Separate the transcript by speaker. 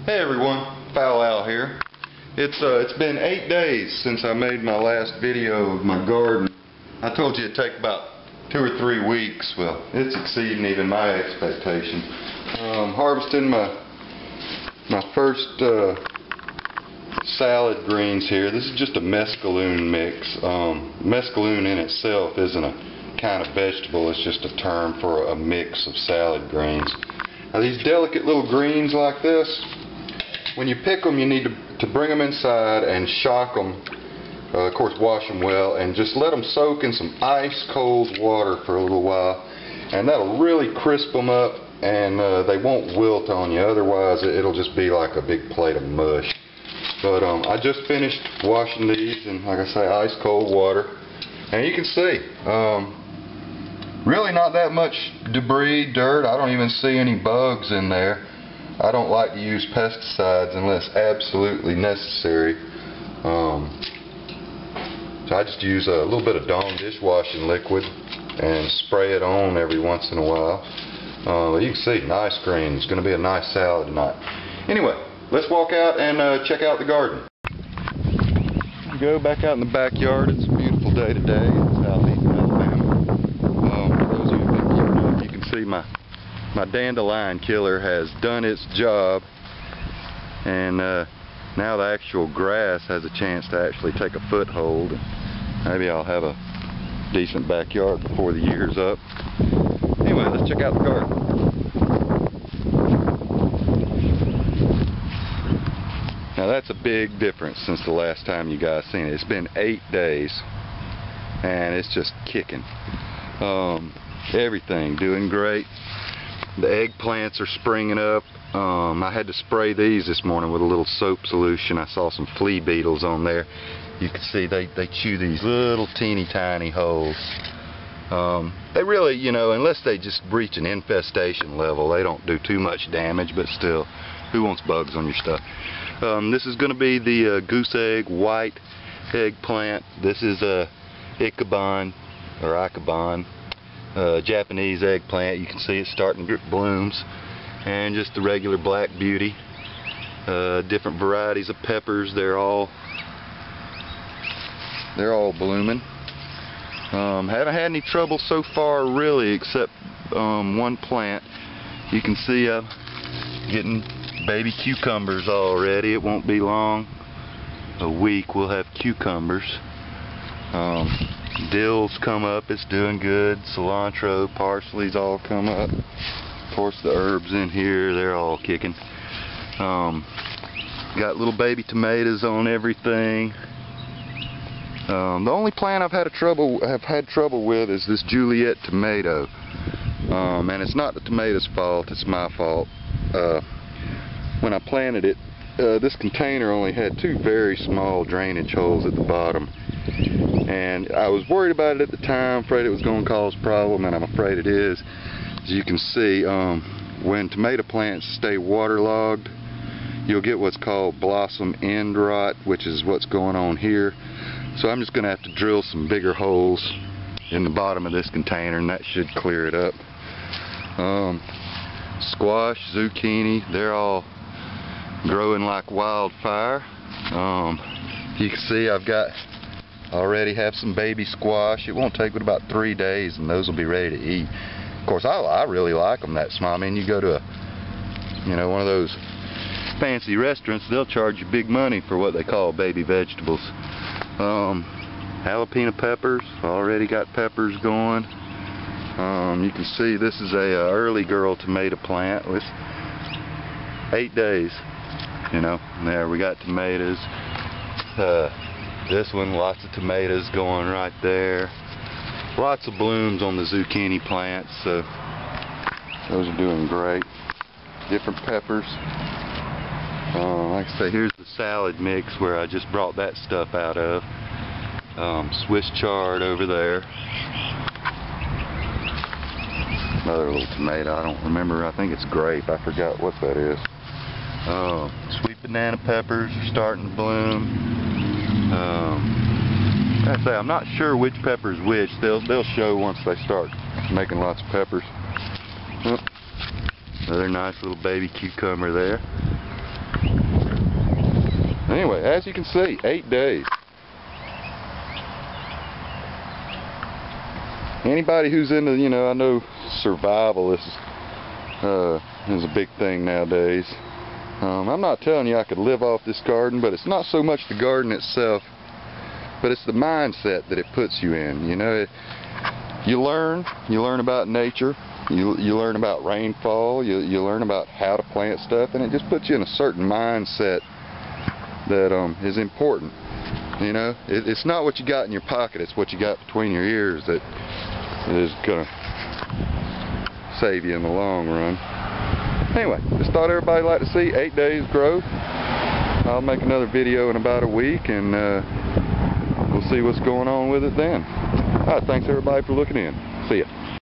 Speaker 1: Hey everyone, FoulOwl here. It's been 8 days since I made my last video of my garden. I told you it'd take about 2 or 3 weeks. Well, it's exceeding even my expectations. Harvesting my first salad greens here. This is just a mescaloon mix. Mescaloon in itself isn't a kind of vegetable, it's just a term for a mix of salad greens. Now these delicate little greens like this, when you pick them, you need to bring them inside and shock them. Of course, wash them well and just let them soak in some ice cold water for a little while, and that'll really crisp them up, and they won't wilt on you. Otherwise, it'll just be like a big plate of mush. But I just finished washing these in, like I say, ice cold water, and you can see really not that much debris, dirt. I don't even see any bugs in there. I don't like to use pesticides unless absolutely necessary. So I just use a little bit of Dawn dishwashing liquid and spray it on every once in a while. You can see, nice green. It's going to be a nice salad tonight. Anyway, let's walk out and check out the garden. Go back out in the backyard. It's a beautiful day today in southeastern Alabama. For those of you that keep up, you can see my dandelion killer has done its job, and now the actual grass has a chance to actually take a foothold. Maybe I'll have a decent backyard before the year's up. Anyway, let's check out the garden. Now that's a big difference since the last time you guys seen it. It's been 8 days and it's just kicking. Everything doing great. The eggplants are springing up. I had to spray these this morning with a little soap solution. I saw some flea beetles on there. You can see they chew these little teeny tiny holes. They really, you know, unless they just reach an infestation level, they don't do too much damage, but still, who wants bugs on your stuff? This is going to be the goose egg white eggplant. This is a Ichabod or Ichabod. Japanese eggplant. You can see it's starting to drip blooms, and just the regular black beauty. Different varieties of peppers. They're all blooming. Haven't had any trouble so far really, except one plant. You can see I'm getting baby cucumbers already. It won't be long, a week, we'll have cucumbers. Dill's come up, it's doing good. Cilantro, parsley's all come up. Of course the herbs in here, they're all kicking. Got little baby tomatoes on everything. The only plant I've had trouble with is this Juliet tomato. And it's not the tomato's fault, it's my fault. When I planted it, this container only had 2 very small drainage holes at the bottom. And I was worried about it at the time, afraid it was going to cause a problem, and I'm afraid it is. As you can see, when tomato plants stay waterlogged, you'll get what's called blossom end rot, which is what's going on here. So I'm just going to have to drill some bigger holes in the bottom of this container, and that should clear it up. Squash, zucchini, they're all growing like wildfire. You can see I've already have some baby squash. It won't take but about 3 days and those will be ready to eat. Of course, I really like them that small. I mean, you go to one of those fancy restaurants, they'll charge you big money for what they call baby vegetables. Jalapeno peppers, already got peppers going. You can see this is a early girl tomato plant with 8 days. There we got tomatoes. This one, lots of tomatoes going right there. Lots of blooms on the zucchini plants, so those are doing great. Different peppers. Like I say, here's the salad mix where I just brought that stuff out of. Swiss chard over there. Another little tomato, I don't remember, I think it's grape, I forgot what that is. Sweet banana peppers are starting to bloom. Like I say, I'm not sure which pepper's which. They'll show once they start making lots of peppers. Another nice little baby cucumber there. Anyway, as you can see, 8 days. Anybody who's into, you know, I know survival is a big thing nowadays. I'm not telling you I could live off this garden, but it's not so much the garden itself, but it's the mindset that it puts you in. You know, you learn about nature, you learn about rainfall, you learn about how to plant stuff, and it just puts you in a certain mindset that is important. You know, it's not what you got in your pocket, it's what you got between your ears that is gonna save you in the long run. Anyway, just thought everybody would like to see 8 days growth. I'll make another video in about a week, and we'll see what's going on with it then. Alright, thanks everybody for looking in. See ya.